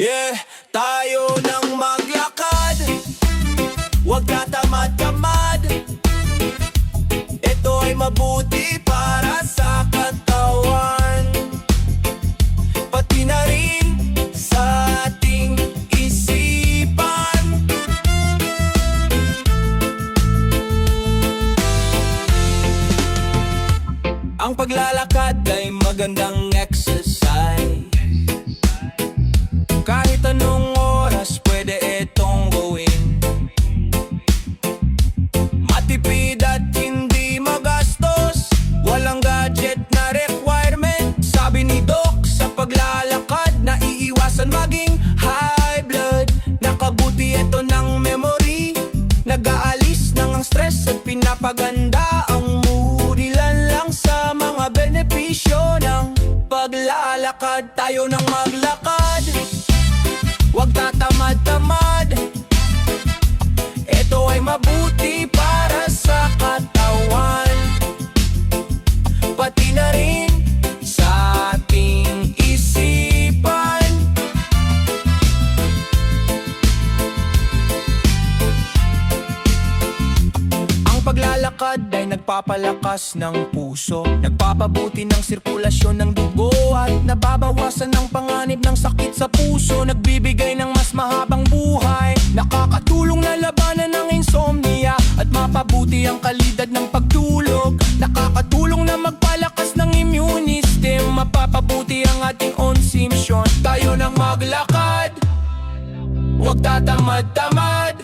Yeah, tayo nang maglakad, huwag tatamad-tamad. Ito ay mabuti para sa katawan, pati na rin sa ating isipan. Ang paglalakad ay magandang exercise. Kahit anong oras pwede itong gawin. Matipid at hindi magastos, walang gadget na requirement. Sabi ni Doc, sa paglalakad naiiwasan maging high blood. Nakabuti ito ng memory, nag-aalis ng ang stress at pinapaganda ang mood. Ilan lang sa mga benepisyo ng paglalakad. Tayo nang maglakad, huwag tatamad-tamad. Ito ay mabuti para sa katawan, pati na rin sa ating isipan. Ang paglalakad ay nagpapalakas ng puso, nagpapabuti ng sirkulasyon ng dugo, at nababawasan ng panganib ng sakit sa puso. Nagbibigay ng mas mahabang buhay, nakakatulong na labanan ng insomnia at mapabuti ang kalidad ng pagtulog. Nakakatulong na magpalakas ng immune system, mapapabuti ang ating consumption. Tayo nang maglakad, huwag tatamad-tamad.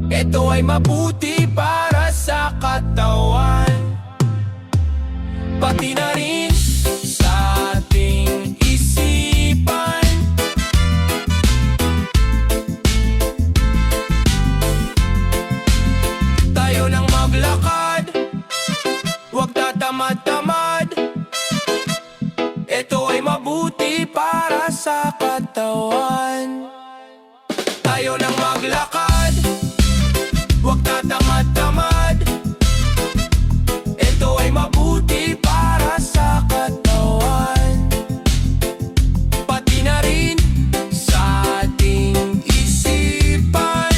Ito ay mabuti para sa katawan, pati na rin sa ating isipan. Tayo nang maglakad, huwag tatamad-tamad. Ito ay mabuti para sa katawan. Tayo nang maglakad, huwag tatamad-tamad. Ito ay mabuti para sa katawan, pati na rin sa ating isipan.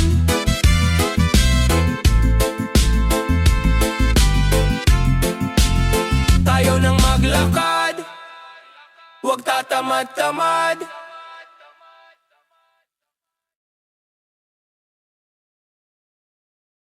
Tayo nang maglakad, huwag tatamad-tamad.